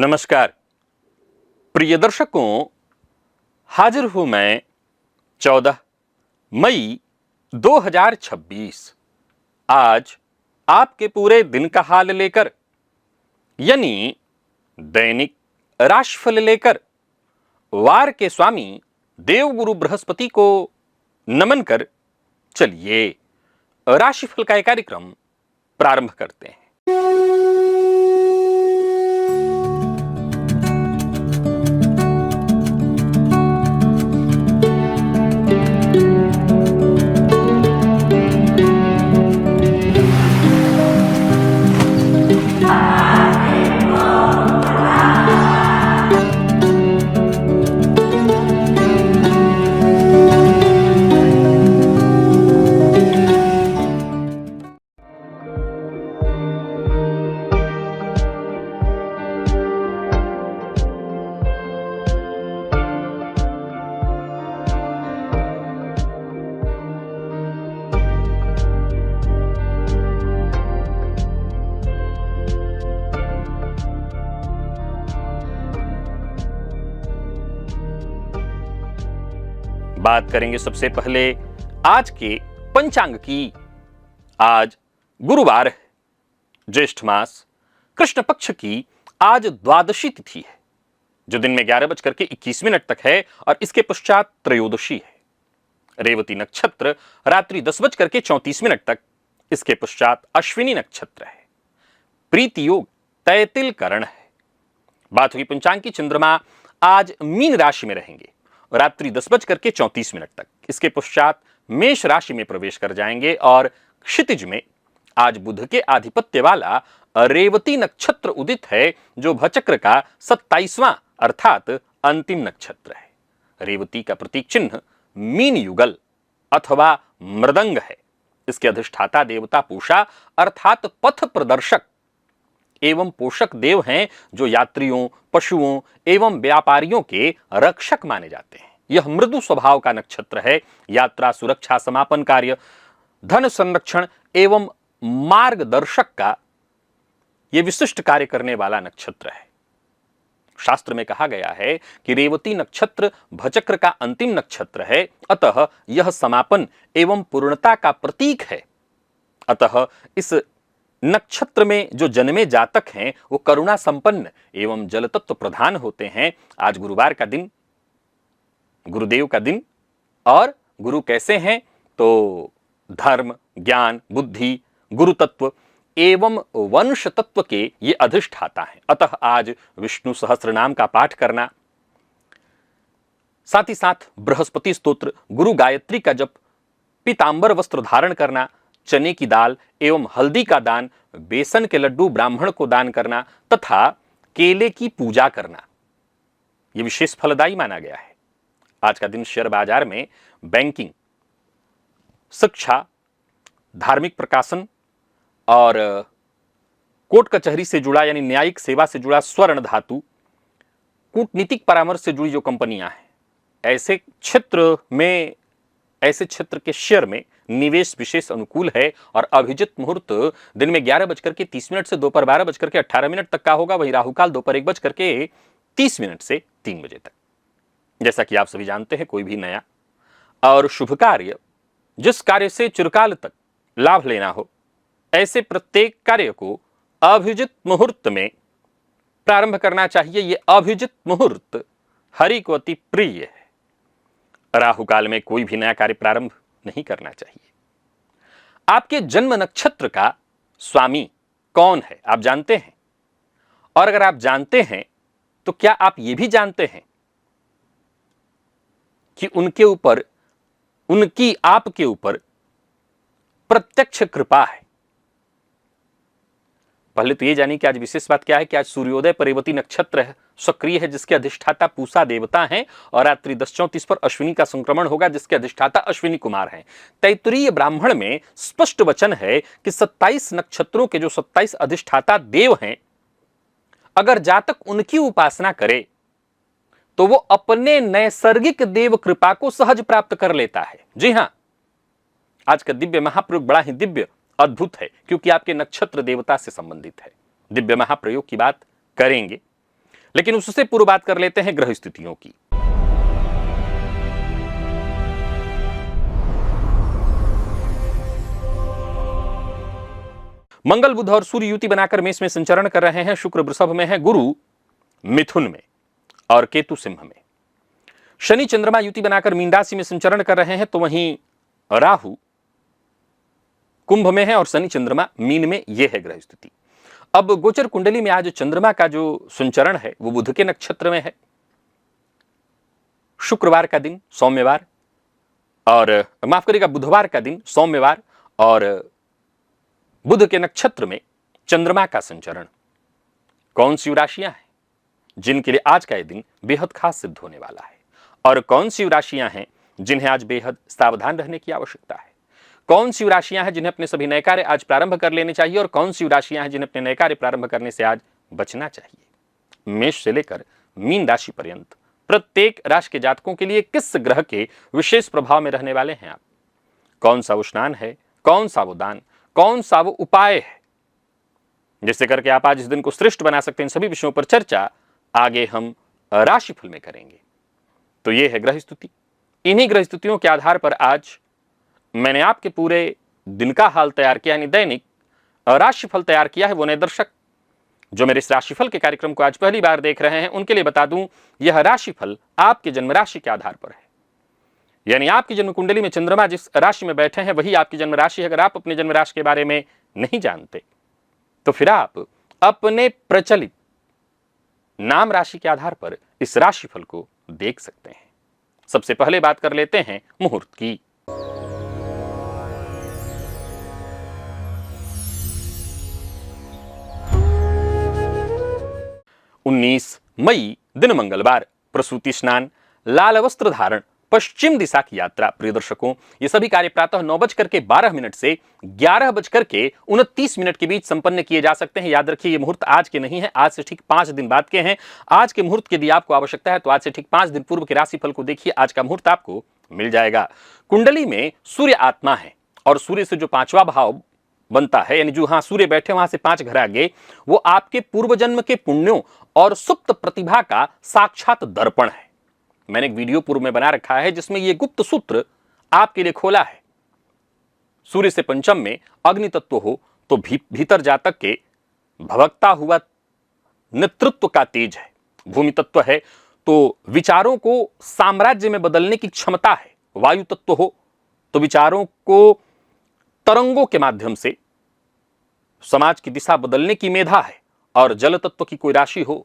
नमस्कार प्रिय दर्शकों, हाजिर हूं मैं 14 मई 2026 आज आपके पूरे दिन का हाल लेकर, यानी दैनिक राशिफल लेकर वार के स्वामी देवगुरु बृहस्पति को नमन कर चलिए राशिफल का एक कार्यक्रम प्रारंभ करते हैं। बात करेंगे सबसे पहले आज के पंचांग की। आज गुरुवार है, ज्येष्ठ मास कृष्ण पक्ष की आज द्वादशी तिथि है, जो दिन में 11:21 तक है और इसके पश्चात त्रयोदशी है। रेवती नक्षत्र रात्रि 10:34 तक, इसके पश्चात अश्विनी नक्षत्र है। प्रीति योग तैतिल करण है। बात हुई पंचांग की, चंद्रमा आज मीन राशि में रहेंगे रात्रि 10:34 तक, इसके पश्चात मेष राशि में प्रवेश कर जाएंगे और क्षितिज में आज बुध के आधिपत्य वाला रेवती नक्षत्र उदित है, जो भचक्र का 27वां अर्थात अंतिम नक्षत्र है। रेवती का प्रतीक चिन्ह मीन युगल अथवा मृदंग है। इसके अधिष्ठाता देवता पूषा अर्थात पथ प्रदर्शक एवं पोषक देव हैं, जो यात्रियों, पशुओं एवं व्यापारियों के रक्षक माने जाते हैं। यह मृदु स्वभाव का नक्षत्र है। यात्रा, सुरक्षा, समापन कार्य, धन संरक्षण एवं मार्गदर्शक का यह विशिष्ट कार्य करने वाला नक्षत्र है। शास्त्र में कहा गया है कि रेवती नक्षत्र भचक्र का अंतिम नक्षत्र है, अतः यह समापन एवं पूर्णता का प्रतीक है। अतः इस नक्षत्र में जो जन्मे जातक हैं वो करुणा संपन्न एवं जल तत्व प्रधान होते हैं। आज गुरुवार का दिन, गुरुदेव का दिन, और गुरु कैसे हैं तो धर्म, ज्ञान, बुद्धि, गुरु तत्व एवं वंश तत्व के ये अधिष्ठाता हैं। अतः आज विष्णु सहस्त्र नाम का पाठ करना, साथ ही साथ बृहस्पति स्तोत्र, गुरु गायत्री का जप, पीतांबर वस्त्र धारण करना, चने की दाल एवं हल्दी का दान, बेसन के लड्डू ब्राह्मण को दान करना तथा केले की पूजा करना, यह विशेष फलदायी माना गया है। आज का दिन शेयर बाजार में बैंकिंग, शिक्षा, धार्मिक प्रकाशन और कोर्ट कचहरी से जुड़ा यानी न्यायिक सेवा से जुड़ा स्वर्ण धातु, कूटनीतिक परामर्श से जुड़ी जो कंपनियां हैं, ऐसे क्षेत्र के शेयर में निवेश विशेष अनुकूल है। और अभिजित मुहूर्त दिन में 11:30 से दोपहर 12:18 तक का होगा। वहीं राहुकाल दोपहर 1:30 से 3 बजे तक। जैसा कि आप सभी जानते हैं, कोई भी नया और शुभ कार्य, जिस कार्य से चिरकाल तक लाभ लेना हो, ऐसे प्रत्येक कार्य को अभिजित मुहूर्त में प्रारंभ करना चाहिए। यह अभिजित मुहूर्त हरि को अति प्रिय है। राहुकाल में कोई भी नया कार्य प्रारंभ नहीं करना चाहिए। आपके जन्म नक्षत्र का स्वामी कौन है आप जानते हैं? और अगर आप जानते हैं तो क्या आप यह भी जानते हैं कि उनकी आपके ऊपर प्रत्यक्ष कृपा है? पहले तो यह जानिए कि आज विशेष बात क्या है कि आज सूर्योदय पर रेवती नक्षत्र है, सक्रिय है, जिसके अधिष्ठाता पूषा देवता हैं, और रात्रि 10:34 पर अश्विनी का संक्रमण होगा, जिसके अधिष्ठाता अश्विनी कुमार हैं। तैत्तिरीय ब्राह्मण में स्पष्ट वचन है कि 27 नक्षत्रों के जो 27 अधिष्ठाता देव हैं, अगर जातक उनकी उपासना करे तो वो अपने नैसर्गिक देव कृपा को सहज प्राप्त कर लेता है। जी हां, आज का दिव्य महाप्रयोग बड़ा ही दिव्य अद्भुत है, क्योंकि आपके नक्षत्र देवता से संबंधित है। दिव्य महाप्रयोग की बात करेंगे। लेकिन उससे पूर्व बात कर लेते हैं ग्रह स्थितियों की। मंगल, बुध और सूर्य युति बनाकर मेष में संचरण कर रहे हैं। शुक्र वृषभ में है, गुरु मिथुन में और केतु सिंह में। शनि चंद्रमा युति बनाकर मीन राशि में संचरण कर रहे हैं, तो वहीं राहु कुंभ में है और शनि चंद्रमा मीन में। यह है ग्रह स्थिति। अब गोचर कुंडली में आज चंद्रमा का जो संचरण है वो बुध के नक्षत्र में है। शुक्रवार का दिन सौम्यवार, और माफ करिएगा बुधवार का दिन सौम्यवार, और बुध के नक्षत्र में चंद्रमा का संचरण। कौन सी राशियां हैं जिनके लिए आज का यह दिन बेहद खास सिद्ध होने वाला है, और कौन सी राशियां हैं जिन्हें आज बेहद सावधान रहने की आवश्यकता है? कौन सी राशियां हैं जिन्हें अपने सभी नए कार्य आज प्रारंभ कर लेने चाहिए, और कौन सी राशियां हैं जिन्हें अपने नए कार्य प्रारंभ करने से आज बचना चाहिए? मेष से लेकर मीन राशि पर्यंत प्रत्येक राशि के जातकों के लिए किस ग्रह के विशेष प्रभाव में रहने वाले हैं आप? कौन सा वो स्नान है, कौन सा वो दान, कौन सा वो उपाय है जिससे करके आप आज इस दिन को श्रेष्ठ बना सकते हैं? इन सभी विषयों पर चर्चा आगे हम राशिफल में करेंगे। तो ये है ग्रह स्थिति। इन्हीं ग्रह स्थितियों के आधार पर आज मैंने आपके पूरे दिन का हाल तैयार किया, यानी दैनिक राशिफल तैयार किया है। वो नए दर्शक जो मेरे इस राशिफल के कार्यक्रम को आज पहली बार देख रहे हैं उनके लिए बता दूं, यह राशिफल आपके जन्म राशि के आधार पर है। यानी आपकी जन्म कुंडली में चंद्रमा जिस राशि में बैठे हैं वही आपकी जन्म राशि है। अगर आप अपने जन्म राशि के बारे में नहीं जानते तो फिर आप अपने प्रचलित नाम राशि के आधार पर इस राशिफल को देख सकते हैं। सबसे पहले बात कर लेते हैं मुहूर्त की। 19 मई दिन मंगलवार, प्रसूति स्नान, लाल वस्त्र धारण, पश्चिम दिशा की यात्रा। प्रिय दर्शकों, ये सभी कार्य प्रातः 9:12 से 11:29 के बीच संपन्न किए जा सकते हैं। याद रखिए ये मुहूर्त आज के नहीं है, आज से ठीक 5 दिन बाद के हैं। आज के मुहूर्त की यदि आपको आवश्यकता है तो आज से ठीक 5 दिन पूर्व के राशिफल को देखिए, आज का मुहूर्त आपको मिल जाएगा। कुंडली में सूर्य आत्मा है और सूर्य से जो 5वां भाव बनता है, यानी जहां सूर्य बैठे वहां से 5 घर आगे, वो आपके पूर्व जन्म के पुण्यों और सुप्त प्रतिभा का साक्षात दर्पण है। मैंने एक वीडियो पूर्व में बना रखा है जिसमें ये गुप्त सूत्र आपके लिए खोला है। सूर्य से पंचम में अग्नि तत्व हो तो भीतर जातक के भवकता हुआ नेतृत्व का तेज है। भूमि तत्व है तो विचारों को साम्राज्य में बदलने की क्षमता है। वायु तत्व हो तो विचारों को तरंगों के माध्यम से समाज की दिशा बदलने की मेधा है। और जल तत्व की कोई राशि हो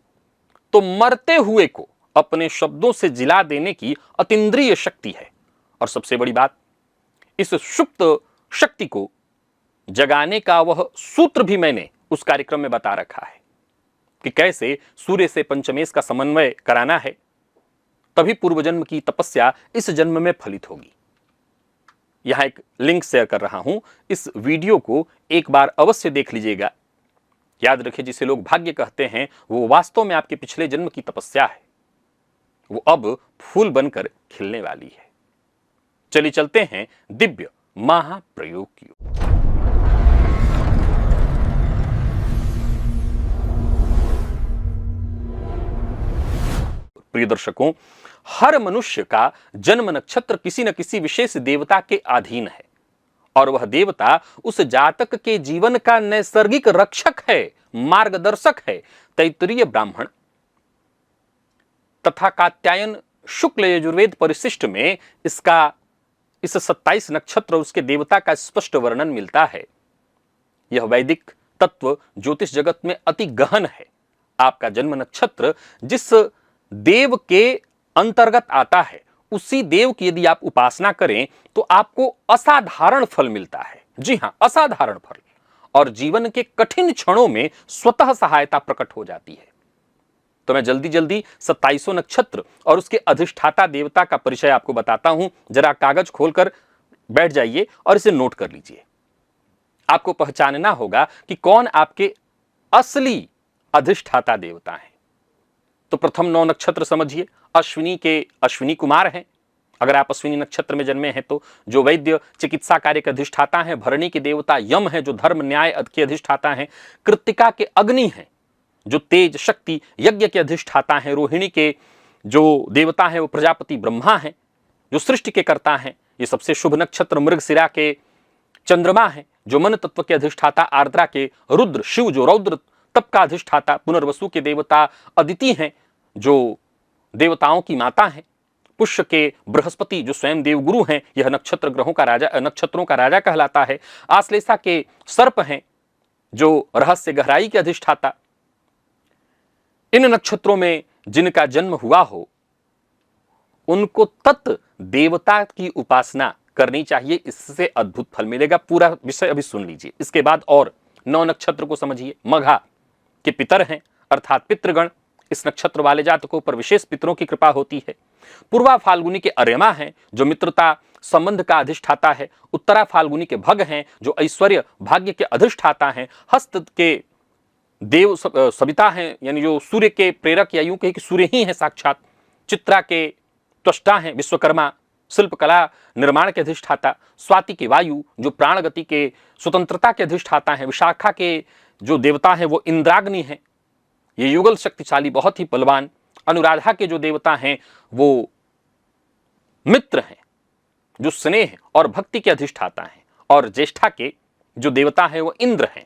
तो मरते हुए को अपने शब्दों से जिला देने की अतीन्द्रिय शक्ति है। और सबसे बड़ी बात, इस सुप्त शक्ति को जगाने का वह सूत्र भी मैंने उस कार्यक्रम में बता रखा है कि कैसे सूर्य से पंचमेश का समन्वय कराना है, तभी पूर्व जन्म की तपस्या इस जन्म में फलित होगी। यहां एक लिंक शेयर कर रहा हूं, इस वीडियो को एक बार अवश्य देख लीजिएगा। याद रखिए, जिसे लोग भाग्य कहते हैं वो वास्तव में आपके पिछले जन्म की तपस्या है। वो अब फूल बनकर खिलने वाली है। चलिए चलते हैं दिव्य महाप्रयोग की ओर। प्रिय दर्शकों, हर मनुष्य का जन्म नक्षत्र किसी न किसी विशेष देवता के अधीन है और वह देवता उस जातक के जीवन का नैसर्गिक रक्षक है, मार्गदर्शक है। तैत्तिरीय ब्राह्मण तथा कात्यायन शुक्ल यजुर्वेद परिशिष्ट में इस 27 नक्षत्र और उसके देवता का स्पष्ट वर्णन मिलता है। यह वैदिक तत्व ज्योतिष जगत में अति गहन है। आपका जन्म नक्षत्र जिस देव के अंतर्गत आता है उसी देव की यदि आप उपासना करें तो आपको असाधारण फल मिलता है। जी हां, असाधारण फल, और जीवन के कठिन क्षणों में स्वतः सहायता प्रकट हो जाती है। तो मैं जल्दी जल्दी 27 नक्षत्र और उसके अधिष्ठाता देवता का परिचय आपको बताता हूं। जरा कागज खोलकर बैठ जाइए और इसे नोट कर लीजिए। आपको पहचानना होगा कि कौन आपके असली अधिष्ठाता देवता हैं। तो प्रथम 9 नक्षत्र समझिए। अश्विनी के अश्विनी कुमार हैं, अगर आप अश्विनी नक्षत्र में जन्मे हैं तो। जो वैद्य चिकित्सा कार्य के अधिष्ठाता हैं। भरणी के देवता यम हैं जो धर्म न्याय के अधिष्ठाता हैं। कृत्तिका के अग्नि हैं जो तेज शक्ति यज्ञ के अधिष्ठाता हैं। रोहिणी के जो देवता हैं वो प्रजापति ब्रह्मा हैं, जो सृष्टि के कर्ता हैं। ये सबसे शुभ नक्षत्र मृगशिरा के चंद्रमा हैं, जो मन तत्व के अधिष्ठाता। आर्द्रा के रुद्र शिव, जो रौद्र तप का अधिष्ठाता। पुनर्वसु के देवता अदिति हैं, जो देवताओं की माता हैं। पुष्य के बृहस्पति, जो स्वयं देवगुरु हैं, यह नक्षत्र ग्रहों का राजा, नक्षत्रों का राजा कहलाता है। आश्लेषा के सर्प हैं, जो रहस्य गहराई के अधिष्ठाता। इन नक्षत्रों में जिनका जन्म हुआ हो उनको तत् देवता की उपासना करनी चाहिए, इससे अद्भुत फल मिलेगा। पूरा विषय अभी सुन लीजिए। इसके बाद और 9 नक्षत्र को समझिए। मघा के पितर हैं अर्थात पितृगण। इस नक्षत्र वाले जातकों पर विशेष पितरों की कृपा होती है। पूर्वा फाल्गुनी के अर्यमा हैं, जो मित्रता संबंध का अधिष्ठाता है। उत्तरा फाल्गुनी के भग हैं, जो ऐश्वर्य भाग्य के अधिष्ठाता हैं। हस्त के देव सविता हैं, यानी जो सूर्य के प्रेरक, या यूं कहे कि सूर्य ही है साक्षात। चित्रा के त्वष्टा हैं विश्वकर्मा, शिल्पकला निर्माण के अधिष्ठाता। स्वाति के वायु, जो प्राण गति के स्वतंत्रता के अधिष्ठाता हैं। विशाखा के जो देवता हैं वो इंद्राग्नि हैं, ये युगल शक्तिशाली, बहुत ही बलवान। अनुराधा के जो देवता हैं वो मित्र हैं, जो स्नेह और भक्ति के अधिष्ठाता हैं। और ज्येष्ठा के जो देवता हैं वो इंद्र हैं,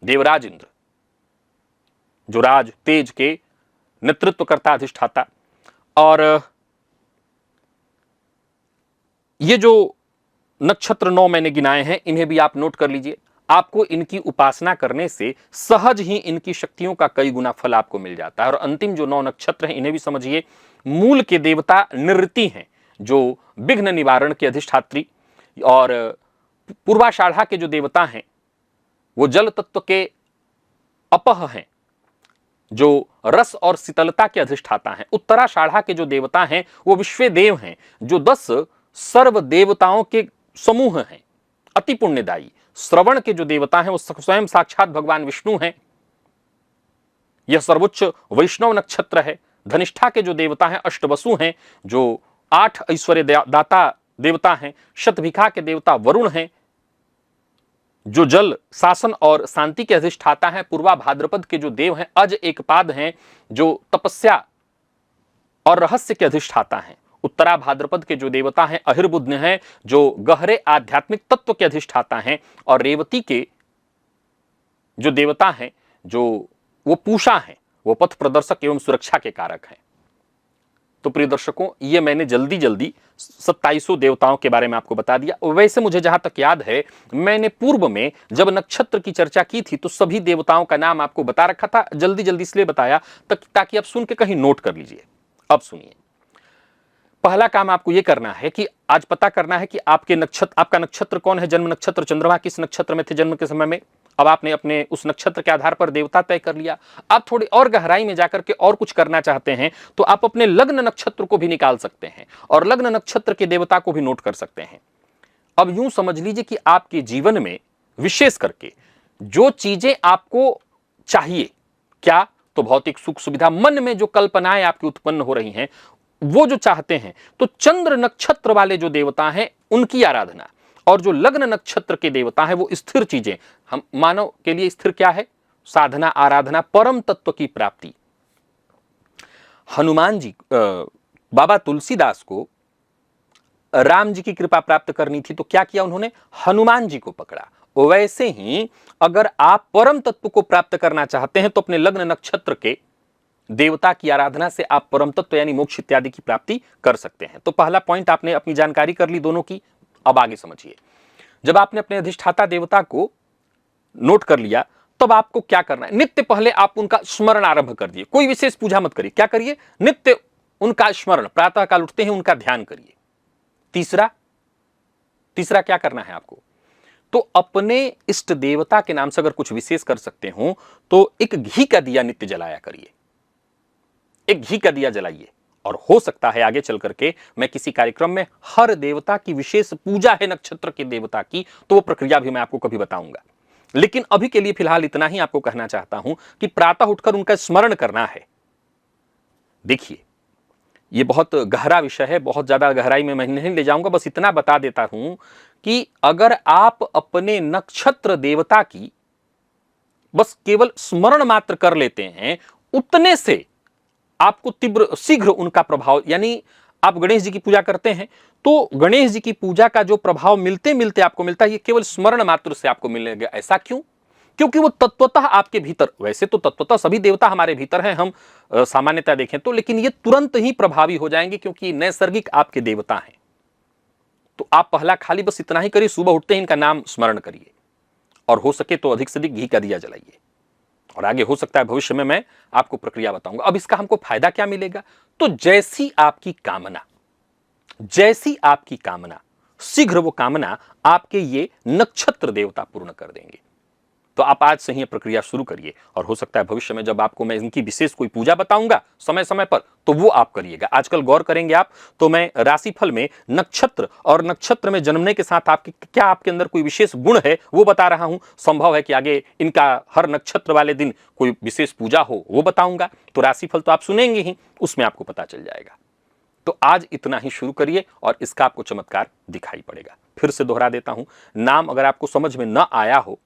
देवराज इंद्र, जो राज तेज के नेतृत्व करता अधिष्ठाता। और ये जो नक्षत्र 9 मैंने गिनाए हैं, इन्हें भी आप नोट कर लीजिए। आपको इनकी उपासना करने से सहज ही इनकी शक्तियों का कई गुना फल आपको मिल जाता है। और अंतिम जो 9 नक्षत्र हैं इन्हें भी समझिए। मूल के देवता निरृति हैं, जो विघ्न निवारण के अधिष्ठात्री। और पूर्वाषाढ़ा के जो देवता हैं वो जल तत्व के अपह हैं, जो रस और शीतलता के अधिष्ठाता हैं। उत्तराषाढ़ा के जो देवता हैं वो विश्वदेव हैं, जो 10 सर्व देवताओं के समूह हैं, अति पुण्यदायी। श्रवण के जो देवता हैं वो स्वयं साक्षात भगवान विष्णु हैं, यह सर्वोच्च वैष्णव नक्षत्र है। धनिष्ठा के जो देवता हैं अष्टवसु हैं, जो 8 ऐश्वर्य दाता देवता हैं। शतभिखा के देवता वरुण हैं, जो जल शासन और शांति के अधिष्ठाता हैं। पूर्वा भाद्रपद के जो देव हैं अज एकपाद हैं, जो तपस्या और रहस्य के अधिष्ठाता हैं। उत्तरा भाद्रपद के जो देवता हैं अहिर्बुध्न हैं, जो गहरे आध्यात्मिक तत्व के अधिष्ठाता हैं। और रेवती के जो देवता हैं, जो वो पूषा हैं, वो पथ प्रदर्शक एवं सुरक्षा के कारक हैं। तो प्रिय दर्शकों, ये मैंने जल्दी 27 देवताओं के बारे में आपको बता दिया। वैसे मुझे जहां तक याद है, मैंने पूर्व में जब नक्षत्र की चर्चा की थी तो सभी देवताओं का नाम आपको बता रखा था। जल्दी इसलिए बताया ताकि आप सुन के कहीं नोट कर लीजिए। अब सुनिए, पहला काम आपको यह करना है कि आज पता करना है कि आपका नक्षत्र कौन है। जन्म नक्षत्र चंद्रमा किस नक्षत्र में थे जन्म के समय में। अब आपने अपने उस नक्षत्र के आधार पर देवता तय कर लिया। आप थोड़ी और गहराई में जाकर के और कुछ करना चाहते हैं तो आप अपने लग्न नक्षत्र को भी निकाल सकते हैं और लग्न नक्षत्र के देवता को भी नोट कर सकते हैं। अब यूं समझ लीजिए कि आपके जीवन में विशेष करके जो चीजें आपको चाहिए, क्या तो भौतिक सुख सुविधा, मन में जो कल्पनाएं आपकी उत्पन्न हो रही हैं वो जो चाहते हैं, तो चंद्र नक्षत्र वाले जो देवता हैं उनकी आराधना। और जो लग्न नक्षत्र के देवता हैं वो स्थिर चीजें, हम मानव के लिए स्थिर क्या है? साधना, आराधना, परम तत्व की प्राप्ति। हनुमान जी, बाबा तुलसीदास को राम जी की कृपा प्राप्त करनी थी तो क्या किया उन्होंने? हनुमान जी को पकड़ा। वैसे ही अगर आप परम तत्व को प्राप्त करना चाहते हैं तो अपने लग्न नक्षत्र के देवता की आराधना से आप परम तत्व यानी मोक्ष इत्यादि की प्राप्ति कर सकते हैं। तो पहला पॉइंट आपने अपनी जानकारी कर ली दोनों की। अब आगे समझिए, जब आपने अपने अधिष्ठाता देवता को नोट कर लिया तब आपको क्या करना है? नित्य पहले आप उनका स्मरण आरंभ कर दिए। कोई विशेष पूजा मत करिए। क्या करिए? नित्य उनका स्मरण, प्रातः काल उठते हैं उनका ध्यान करिए। तीसरा क्या करना है आपको? तो अपने इष्ट देवता के नाम से अगर कुछ विशेष कर सकते हो तो एक घी का दिया नित्य जलाया करिए। एक घी का दिया जलाइए। और हो सकता है आगे चल करके मैं किसी कार्यक्रम में हर देवता की विशेष पूजा है नक्षत्र के देवता की, तो वो प्रक्रिया भी मैं आपको कभी बताऊंगा। लेकिन अभी के लिए फिलहाल इतना ही आपको कहना चाहता हूं कि प्रातः उठकर उनका स्मरण करना है। देखिए, ये बहुत गहरा विषय है, बहुत ज्यादा गहराई में मैं नहीं ले जाऊंगा, बस इतना बता देता हूं कि अगर आप अपने नक्षत्र देवता की बस केवल स्मरण मात्र कर लेते हैं, उतने से आपको तीव्र शीघ्र उनका प्रभाव, यानी आप गणेश जी की पूजा करते हैं तो गणेश जी की पूजा का जो प्रभाव मिलते मिलते आपको मिलता है, ये केवल स्मरण मात्र से आपको मिलेगा। ऐसा क्यों? क्योंकि वो तत्वतः आपके भीतर, वैसे तो तत्वतः सभी देवता हमारे भीतर हैं, हम सामान्यता देखें तो, लेकिन ये तुरंत ही प्रभावी हो जाएंगे क्योंकि नैसर्गिक आपके देवता हैं। तो आप पहला खाली बस इतना ही करिए, सुबह उठते ही इनका नाम स्मरण करिए और हो सके तो अधिक से अधिक घी का दिया जलाइए। और आगे हो सकता है भविष्य में मैं आपको प्रक्रिया बताऊंगा। अब इसका हमको फायदा क्या मिलेगा? तो जैसी आपकी कामना शीघ्र वो कामना आपके ये नक्षत्र देवता पूर्ण कर देंगे। तो आप आज से ही प्रक्रिया शुरू करिए और हो सकता है भविष्य में जब आपको मैं इनकी विशेष कोई पूजा बताऊंगा समय समय पर, तो वो आप करिएगा। आजकल गौर करेंगे आप तो मैं राशिफल में नक्षत्र और नक्षत्र में जन्मने के साथ आपके क्या आपके अंदर कोई विशेष गुण है वो बता रहा हूं। संभव है कि आगे इनका हर नक्षत्र वाले दिन कोई विशेष पूजा हो वो बताऊंगा, तो राशिफल तो आप सुनेंगे ही, उसमें आपको पता चल जाएगा। तो आज इतना ही शुरू करिए और इसका आपको चमत्कार दिखाई पड़ेगा। फिर से दोहरा देता हूं, नाम अगर आपको समझ में न आया हो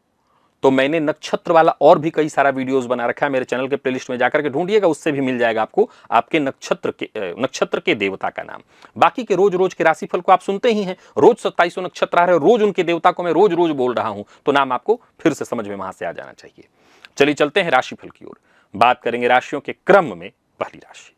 तो मैंने नक्षत्र वाला और भी कई सारा वीडियोस बना रखा है, मेरे चैनल के प्लेलिस्ट में जाकर के ढूंढिएगा, उससे भी मिल जाएगा आपको आपके नक्षत्र के देवता का नाम। बाकी के रोज रोज के राशिफल को आप सुनते ही हैं, रोज 2700 नक्षत्र आ रहे हैं, रोज उनके देवता को मैं रोज रोज बोल रहा हूं, तो नाम आपको फिर से समझ में वहां से आ जाना चाहिए। चलिए चलते हैं राशिफल की ओर, बात करेंगे राशियों के क्रम में पहली राशि।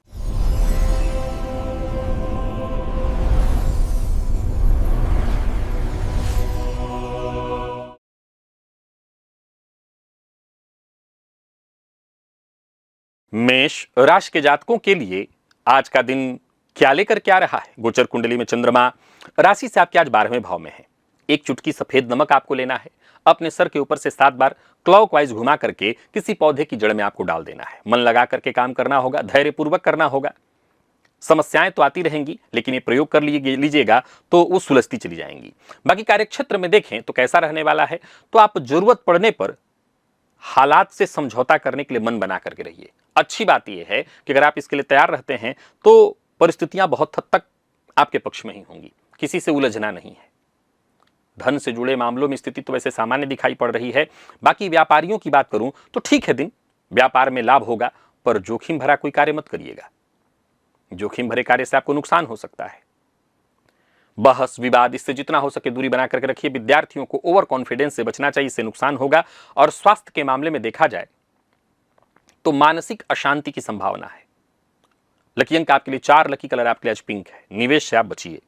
मेष राशि के जातकों के लिए आज का दिन क्या लेकर क्या रहा है? गोचर कुंडली में चंद्रमा राशि से आपके आज 12वें भाव में है। एक चुटकी सफेद नमक आपको लेना है, अपने सर के ऊपर से 7 बार क्लॉकवाइज घुमा करके किसी पौधे की जड़ में आपको डाल देना है। मन लगा करके काम करना होगा, धैर्यपूर्वक करना होगा। समस्याएं तो आती रहेंगी लेकिन ये प्रयोग कर लीजिएगा तो वो सुलझती चली जाएंगी। बाकी कार्यक्षेत्र में देखें तो कैसा रहने वाला है? तो आप जरूरत पड़ने पर हालात से समझौता करने के लिए मन बना करके रहिए। अच्छी बात यह है कि अगर आप इसके लिए तैयार रहते हैं तो परिस्थितियां बहुत हद तक आपके पक्ष में ही होंगी, किसी से उलझना नहीं है। धन से जुड़े मामलों में स्थिति तो वैसे सामान्य दिखाई पड़ रही है। बाकी व्यापारियों की बात करूं तो ठीक है, दिन व्यापार में लाभ होगा, पर जोखिम भरा कोई कार्य मत करिएगा। जोखिम भरे कार्य से आपको नुकसान हो सकता है। बहस विवाद इससे जितना हो सके दूरी बना करके रखिए। विद्यार्थियों को ओवर कॉन्फिडेंस से बचना चाहिए, इससे नुकसान होगा। और स्वास्थ्य के मामले में देखा जाए तो मानसिक अशांति की संभावना है। लकी अंक आपके लिए 4, लकी कलर आपके लिए आज पिंक है। निवेश से आप बचिए।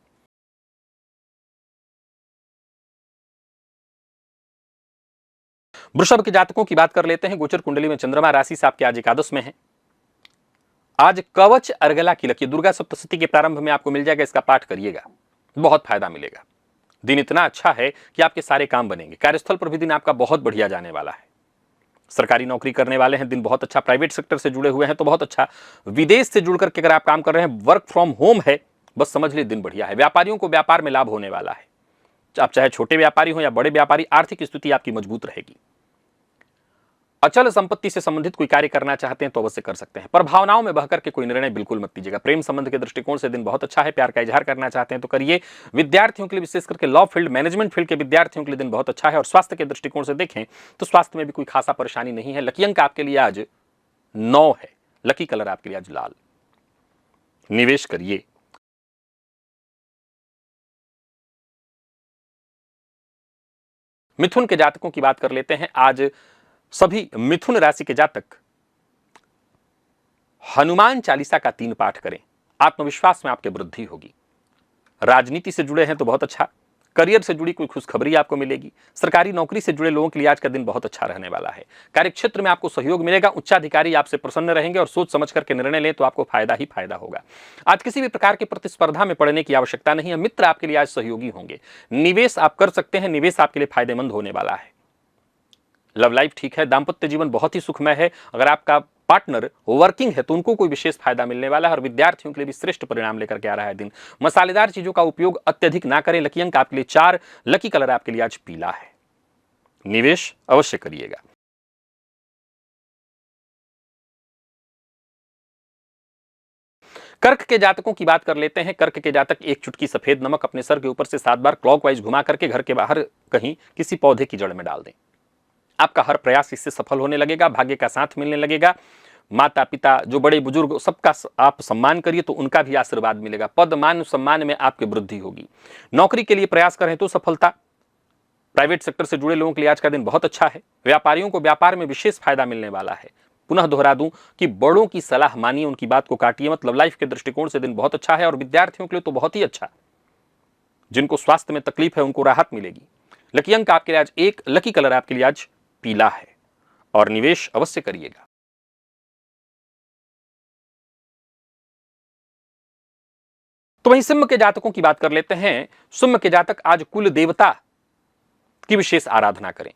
वृषभ के जातकों की बात कर लेते हैं। गोचर कुंडली में चंद्रमा राशि से आपके आज एकादश में है। आज कवच अर्गला की लकी दुर्गा सप्तशती के प्रारंभ में आपको मिल जाएगा, इसका पाठ करिएगा, बहुत फायदा मिलेगा। दिन इतना अच्छा है कि आपके सारे काम बनेंगे। कार्यस्थल पर भी दिन आपका बहुत बढ़िया जाने वाला है। सरकारी नौकरी करने वाले हैं, दिन बहुत अच्छा। प्राइवेट सेक्टर से जुड़े हुए हैं तो बहुत अच्छा। विदेश से जुड़ करके अगर आप काम कर रहे हैं, वर्क फ्रॉम होम है, बस समझ लीजिए दिन बढ़िया है। व्यापारियों को व्यापार में लाभ होने वाला है। आप चाहे छोटे व्यापारी हो या बड़े व्यापारी, आर्थिक स्थिति आपकी मजबूत रहेगी। अचल संपत्ति से संबंधित कोई कार्य करना चाहते हैं तो अवश्य कर सकते हैं, पर भावनाओं में बहकर के कोई निर्णय बिल्कुल मत लीजिएगा। प्रेम संबंध के दृष्टिकोण से दिन बहुत अच्छा है। प्यार का इजहार करना चाहते हैं तो करिए। विद्यार्थियों के लिए, विशेष करके लॉ फील्ड, मैनेजमेंट फील्ड के विद्यार्थियों के लिए दिन बहुत अच्छा है। और स्वास्थ्य के दृष्टिकोण से देखें तो स्वास्थ्य में भी कोई खासा परेशानी नहीं है। लकी अंक आपके लिए आज 9 है। लकी कलर आपके लिए आज लाल। निवेश करिए। मिथुन के जातकों की बात कर लेते हैं। आज सभी मिथुन राशि के जातक हनुमान चालीसा का 3 पाठ करें, आत्मविश्वास में आपके वृद्धि होगी। राजनीति से जुड़े हैं तो बहुत अच्छा। करियर से जुड़ी कोई खुशखबरी आपको मिलेगी। सरकारी नौकरी से जुड़े लोगों के लिए आज का दिन बहुत अच्छा रहने वाला है। कार्यक्षेत्र में आपको सहयोग मिलेगा। उच्चाधिकारी आपसे प्रसन्न रहेंगे और सोच समझ करके निर्णय लें तो आपको फायदा ही फायदा होगा। आज किसी भी प्रकार की प्रतिस्पर्धा में पड़ने की आवश्यकता नहीं है। मित्र आपके लिए आज सहयोगी होंगे। निवेश आप कर सकते हैं, निवेश आपके लिए फायदेमंद होने वाला है। लव लाइफ ठीक है। दाम्पत्य जीवन बहुत ही सुखमय है। अगर आपका पार्टनर वर्किंग है तो उनको कोई विशेष फायदा मिलने वाला है। और विद्यार्थियों के लिए भी श्रेष्ठ परिणाम लेकर के आ रहा है दिन। मसालेदार चीजों का उपयोग अत्यधिक ना करें। लकी अंक आपके लिए 4, लकी कलर आपके लिए आज पीला है। निवेश अवश्य करिएगा। कर्क के जातकों की बात कर लेते हैं। कर्क के जातक एक चुटकी सफेद नमक अपने सर के ऊपर से 7 बार क्लॉकवाइज घुमा करके घर के बाहर कहीं किसी पौधे की जड़ में डाल दें। आपका हर प्रयास इससे सफल होने लगेगा, भाग्य का साथ मिलने लगेगा। माता पिता जो बड़े बुजुर्ग सबका आप सम्मान करिए तो उनका भी आशीर्वाद मिलेगा। पद मान सम्मान में आपकी वृद्धि होगी। नौकरी के लिए प्रयास करें तो सफलता। प्राइवेट सेक्टर से जुड़े लोगों के लिए आज का दिन बहुत अच्छा है। व्यापारियों को व्यापार में विशेष फायदा मिलने वाला है। पुनः दोहरा दूं कि बड़ों की सलाह मानिए, उनकी बात को काटिए। मतलब लाइफ के दृष्टिकोण से दिन बहुत अच्छा है और विद्यार्थियों के लिए तो बहुत ही अच्छा। जिनको स्वास्थ्य में तकलीफ है उनको राहत मिलेगी। लकी अंक आपके लिए आज 1, लकी कलर आपके लिए आज पीला है और निवेश अवश्य करिएगा। तो वहीं सिंह के जातकों की बात कर लेते हैं। सिंह के जातक आज कुल देवता की विशेष आराधना करें।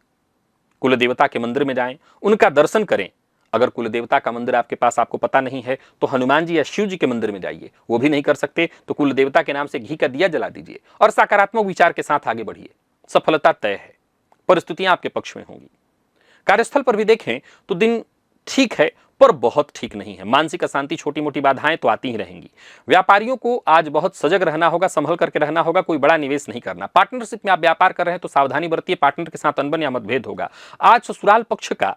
कुल देवता के मंदिर में जाएं, उनका दर्शन करें। अगर कुल देवता का मंदिर आपके पास आपको पता नहीं है तो हनुमान जी या शिव जी के मंदिर में जाइए। वो भी नहीं कर सकते तो कुल देवता के नाम से घी का दिया जला दीजिए और सकारात्मक विचार के साथ आगे बढ़िए। सफलता तय है, परिस्थितियां आपके पक्ष में होंगी। कार्यस्थल पर भी देखें तो दिन ठीक है पर बहुत ठीक नहीं है। मानसिक अशांति, छोटी मोटी बाधाएं तो आती ही रहेंगी। व्यापारियों को आज बहुत सजग रहना होगा, संभल करके रहना होगा। कोई बड़ा निवेश नहीं करना। पार्टनरशिप में आप व्यापार कर रहे हैं तो सावधानी बरतिए, पार्टनर के साथ अनबन या मतभेद होगा। आज ससुराल पक्ष का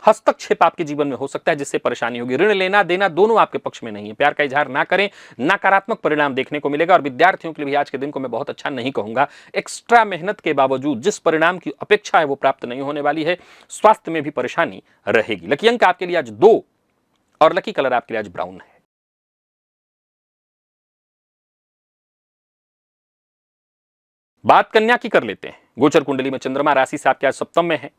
हस्तक्षेप आपके जीवन में हो सकता है जिससे परेशानी होगी। ऋण लेना देना दोनों आपके पक्ष में नहीं है। प्यार का इजहार ना करें, नकारात्मक परिणाम देखने को मिलेगा। और विद्यार्थियों के लिए भी आज के दिन को मैं बहुत अच्छा नहीं कहूंगा। एक्स्ट्रा मेहनत के बावजूद जिस परिणाम की अपेक्षा है वो प्राप्त नहीं होने वाली है। स्वास्थ्य में भी परेशानी रहेगी। लकी अंक आपके लिए आज 2 और लकी कलर आपके लिए आज ब्राउन है। बात कन्या की कर लेते हैं। गोचर कुंडली में चंद्रमा राशि से आपके आज सप्तम में है।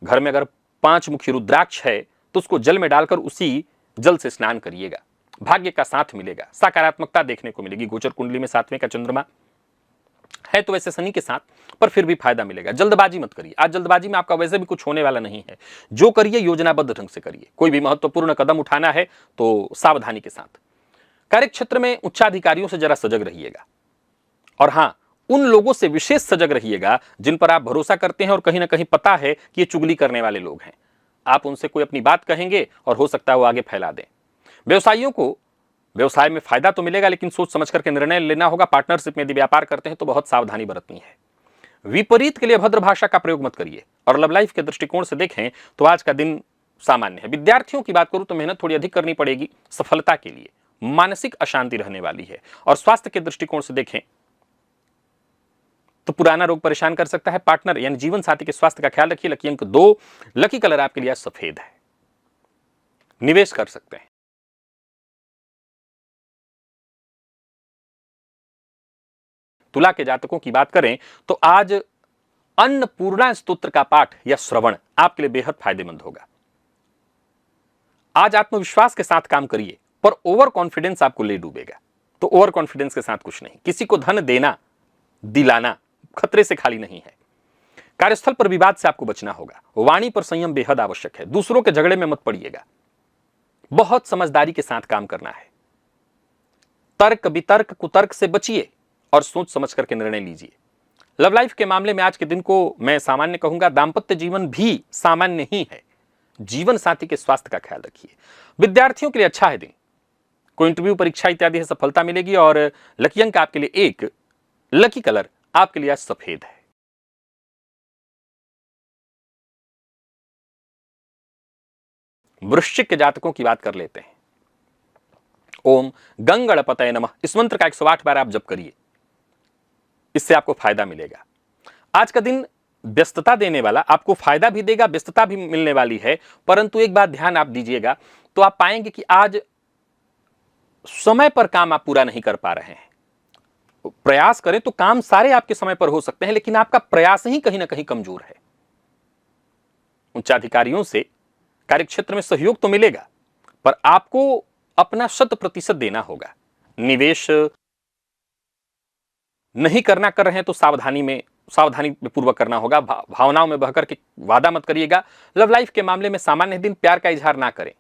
घर में अगर 5 मुखी रुद्राक्ष है तो उसको जल में डालकर उसी जल से स्नान करिएगा। भाग्य का साथ मिलेगा, सकारात्मकता देखने को मिलेगी। गोचर कुंडली में 7वें का चंद्रमा है तो वैसे शनि के साथ, पर फिर भी फायदा मिलेगा। जल्दबाजी मत करिए। आज जल्दबाजी में आपका वैसे भी कुछ होने वाला नहीं है। जो करिए योजनाबद्ध ढंग से करिए। कोई भी महत्वपूर्ण कदम उठाना है तो सावधानी के साथ। कार्य क्षेत्र में उच्चाधिकारियों से जरा सजग रहिएगा। और हां, उन लोगों से विशेष सजग रहिएगा जिन पर आप भरोसा करते हैं और कहीं ना कहीं पता है कि ये चुगली करने वाले लोग हैं। आप उनसे कोई अपनी बात कहेंगे और हो सकता है वो आगे फैला दें। व्यवसायियों को व्यवसाय में फायदा तो मिलेगा लेकिन सोच समझ करके निर्णय लेना होगा। पार्टनरशिप में यदि व्यापार करते हैं तो बहुत सावधानी बरतनी है। विपरीत के लिए अभद्र भाषा का प्रयोग मत करिए। और लव लाइफ के दृष्टिकोण से देखें तो आज का दिन सामान्य है। विद्यार्थियों की बात करूं तो मेहनत थोड़ी अधिक करनी पड़ेगी सफलता के लिए। मानसिक अशांति रहने वाली है। और स्वास्थ्य के दृष्टिकोण से देखें तो पुराना रोग परेशान कर सकता है। पार्टनर यानी जीवन साथी के स्वास्थ्य का ख्याल रखिए। लकी अंक 2, लकी कलर आपके लिए सफेद है। निवेश कर सकते हैं। तुला के जातकों की बात करें तो आज अन्नपूर्णा स्तोत्र का पाठ या श्रवण आपके लिए बेहद फायदेमंद होगा। आज आत्मविश्वास के साथ काम करिए पर ओवर कॉन्फिडेंस आपको ले डूबेगा। तो ओवर कॉन्फिडेंस के साथ कुछ नहीं। किसी को धन देना दिलाना खतरे से खाली नहीं है। कार्यस्थल पर विवाद से आपको बचना होगा। वाणी पर संयम बेहद आवश्यक है। दूसरों के झगड़े में मत पड़िएगा। बहुत समझदारी के साथ काम करना है। तर्क वितर्क कुतर्क से बचिए और सोच समझ करके निर्णय लीजिए। लव लाइफ के मामले में आज के दिन को मैं सामान्य कहूंगा। दाम्पत्य जीवन भी सामान्य ही है। जीवन साथी के स्वास्थ्य का ख्याल रखिए। विद्यार्थियों के लिए अच्छा है दिन। कोई इंटरव्यू परीक्षा इत्यादि से सफलता मिलेगी। और लकी अंक आपके लिए 1, लकी कलर आपके लिए आज सफेद है। वृश्चिक के जातकों की बात कर लेते हैं। ओम गंगणपतये नमः इस मंत्र का 108 बार आप जप करिए। इससे आपको फायदा मिलेगा। आज का दिन व्यस्तता देने वाला, आपको फायदा भी देगा, व्यस्तता भी मिलने वाली है। परंतु एक बात ध्यान आप दीजिएगा तो आप पाएंगे कि आज समय पर काम आप पूरा नहीं कर पा रहे हैं। प्रयास करें तो काम सारे आपके समय पर हो सकते हैं लेकिन आपका प्रयास ही कहीं ना कहीं कमजोर है। उच्चाधिकारियों से कार्यक्षेत्र में सहयोग तो मिलेगा पर आपको अपना 100% देना होगा। निवेश नहीं करना कर रहे हैं तो सावधानी पूर्वक करना होगा। भावनाओं में बहकर के वादा मत करिएगा। लव लाइफ के मामले में सामान्य दिन। प्यार का इजहार ना करें।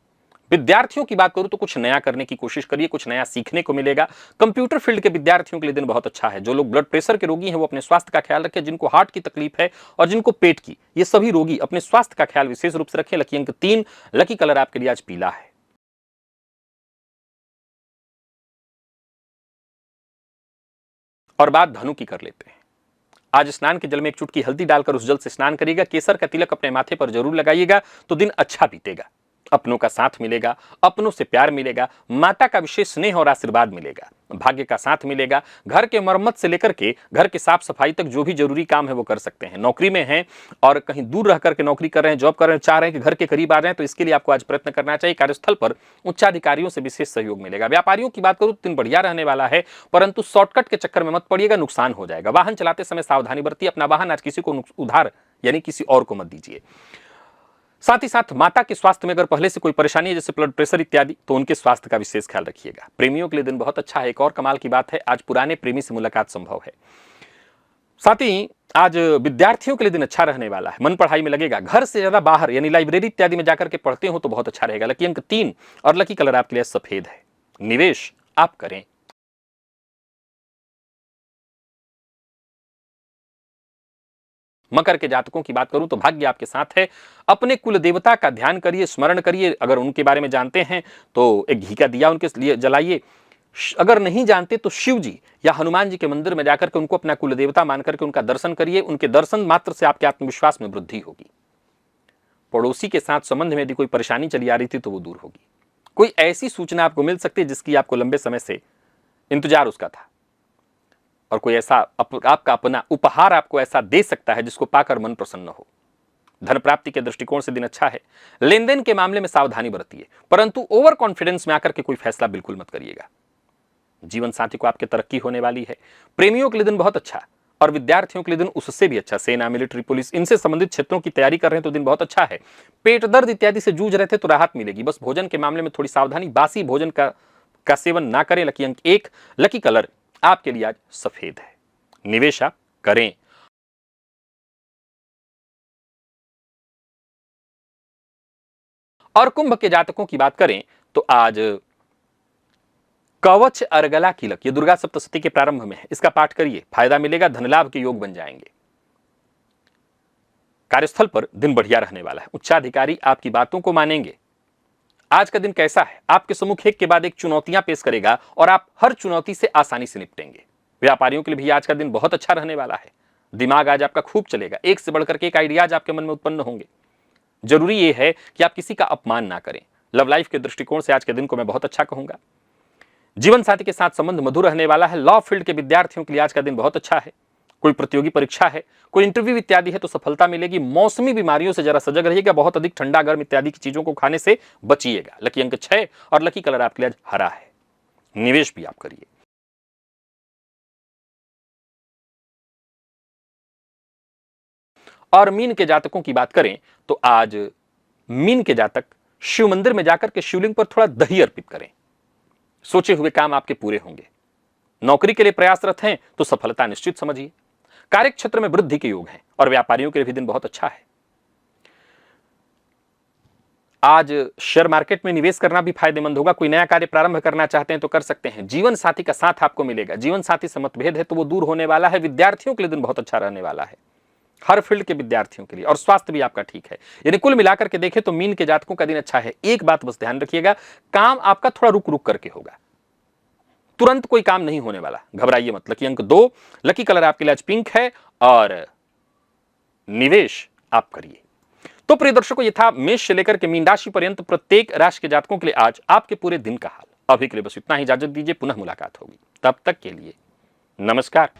विद्यार्थियों की बात करूं तो कुछ नया करने की कोशिश करिए। कुछ नया सीखने को मिलेगा। कंप्यूटर फील्ड के विद्यार्थियों के लिए दिन बहुत अच्छा है। जो लोग ब्लड प्रेशर के रोगी हैं वो अपने स्वास्थ्य का ख्याल रखें। जिनको हार्ट की तकलीफ है और जिनको पेट की, ये सभी रोगी अपने स्वास्थ्य का ख्याल विशेष रूप से रखें। लकी अंक 3, लकी कलर आपके लिए आज पीला है। और बात धनु की कर लेते हैं। आज स्नान के जल में एक चुटकी हल्दी डालकर उस जल से स्नान करिएगा। केसर का तिलक अपने माथे पर जरूर लगाइएगा, तो दिन अच्छा बीतेगा। अपनों का साथ मिलेगा, अपनों से प्यार मिलेगा, माता का विशेष स्नेह और आशीर्वाद मिलेगा, भाग्य का साथ मिलेगा। घर के मरम्मत से लेकर के घर के साफ सफाई तक जो भी जरूरी काम है वो कर सकते हैं। नौकरी में हैं और कहीं दूर रह करके नौकरी कर रहे हैं, जॉब कर रहे हैं, चाह रहे हैं कि घर के करीब आ जाएं, तो इसके लिए आपको आज प्रयत्न करना चाहिए। कार्यस्थल पर उच्चाधिकारियों से विशेष सहयोग मिलेगा। व्यापारियों की बात करूं तो दिन बढ़िया रहने वाला है, परंतु शॉर्टकट के चक्कर में मत पड़िएगा, नुकसान हो जाएगा। वाहन चलाते समय सावधानी बरतिए। अपना वाहन आज किसी को उधार यानी किसी और को मत दीजिए। साथ ही साथ माता के स्वास्थ्य में अगर पहले से कोई परेशानी है, जैसे ब्लड प्रेशर इत्यादि, तो उनके स्वास्थ्य का विशेष ख्याल रखिएगा। प्रेमियों के लिए दिन बहुत अच्छा है। एक और कमाल की बात है, आज पुराने प्रेमी से मुलाकात संभव है। साथ ही आज विद्यार्थियों के लिए दिन अच्छा रहने वाला है। मन पढ़ाई में लगेगा। घर से ज्यादा बाहर यानी लाइब्रेरी इत्यादि में जाकर के पढ़ते हो तो बहुत अच्छा रहेगा। लकी अंक 3 और लकी कलर आपके लिए सफेद है। निवेश आप करें। मकर के जातकों की बात करूं तो भाग्य आपके साथ है। अपने कुल देवता का ध्यान करिए, स्मरण करिए। अगर उनके बारे में जानते हैं तो एक घी का दिया उनके लिए जलाइए। अगर नहीं जानते तो शिव जी या हनुमान जी के मंदिर में जाकर के उनको अपना कुल देवता मान करके उनका दर्शन करिए। उनके दर्शन मात्र से आपके आत्मविश्वास में वृद्धि होगी। पड़ोसी के साथ संबंध में यदि कोई परेशानी चली आ रही थी तो वो दूर होगी। कोई ऐसी सूचना आपको मिल सकती है जिसकी आपको लंबे समय से इंतजार उसका था, और कोई ऐसा आपका अपना उपहार आपको ऐसा दे सकता है जिसको पाकर मन प्रसन्न हो। धन प्राप्ति के दृष्टिकोण से दिन अच्छा है। लेन देन के मामले में सावधानी बरतिए, परंतु ओवर कॉन्फिडेंस में आकर के कोई फैसला बिल्कुल मत करिएगा। जीवन साथी को आपके तरक्की होने वाली है। प्रेमियों के लिए दिन बहुत अच्छा, और विद्यार्थियों के लिए दिन उससे भी अच्छा। सेना, मिलिट्री, पुलिस, इनसे संबंधित क्षेत्रों की तैयारी कर रहे हैं तो दिन बहुत अच्छा है। पेट दर्द इत्यादि से जूझ रहे थे तो राहत मिलेगी। बस भोजन के मामले में थोड़ी सावधानी, बासी भोजन का सेवन ना करें। लकी अंक 1, लकी कलर आपके लिए आज सफेद है। निवेश आप करें। और कुंभ के जातकों की बात करें तो आज कवच अर्गला कीलक, ये दुर्गा सप्तशती के प्रारंभ में है, इसका पाठ करिए। फायदा मिलेगा, धन लाभ के योग बन जाएंगे। कार्यस्थल पर दिन बढ़िया रहने वाला है। उच्चाधिकारी आपकी बातों को मानेंगे। आज का दिन कैसा है? आपके सम्मुख एक के बाद एक चुनौतियां पेश करेगा और आप हर चुनौती से आसानी से निपटेंगे। व्यापारियों के लिए भी आज का दिन बहुत अच्छा रहने वाला है। दिमाग आज आपका खूब चलेगा। एक से बढ़कर के एक आइडियाज आपके मन में उत्पन्न होंगे। जरूरी यह है कि आप किसी का अपमान ना करें। लव लाइफ के दृष्टिकोण से आज के दिन को मैं बहुत अच्छा कहूंगा। जीवन साथी के साथ संबंध मधुर रहने वाला है। लॉ फील्ड के विद्यार्थियों के लिए आज का दिन बहुत अच्छा है। कोई प्रतियोगी परीक्षा है, कोई इंटरव्यू इत्यादि है तो सफलता मिलेगी। मौसमी बीमारियों से जरा सजग रहिएगा। बहुत अधिक ठंडा गर्म इत्यादि की चीजों को खाने से बचिएगा। लकी अंक 6 और लकी कलर आपके लिए आज हरा है। निवेश भी आप करिए। और मीन के जातकों की बात करें तो आज मीन के जातक शिव मंदिर में जाकर के शिवलिंग पर थोड़ा दही अर्पित करें। सोचे हुए काम आपके पूरे होंगे। नौकरी के लिए प्रयासरत हैं तो सफलता निश्चित समझिए। कार्य क्षेत्र में वृद्धि के योग हैं और व्यापारियों के लिए भी दिन बहुत अच्छा है। आज शेयर मार्केट में निवेश करना भी फायदेमंद होगा। कोई नया कार्य प्रारंभ करना चाहते हैं तो कर सकते हैं। जीवन साथी का साथ आपको मिलेगा। जीवन साथी से मतभेद है तो वो दूर होने वाला है। विद्यार्थियों के लिए दिन बहुत अच्छा रहने वाला है, हर फील्ड के विद्यार्थियों के लिए। और स्वास्थ्य भी आपका ठीक है। यानी कुल मिलाकर के देखें तो मीन के जातकों का दिन अच्छा है। एक बात बस ध्यान रखिएगा, काम आपका थोड़ा रुक रुक करके होगा, तुरंत कोई काम नहीं होने वाला। घबराइए मत। लकी अंक 2, लकी कलर आपके लिए आज पिंक है और निवेश आप करिए। तो प्रिय दर्शकों, ये था मेष से लेकर के मीन राशि पर्यंत प्रत्येक राशि के जातकों के लिए आज आपके पूरे दिन का हाल। अभी के लिए बस इतना ही। इजाजत दीजिए, पुनः मुलाकात होगी। तब तक के लिए नमस्कार।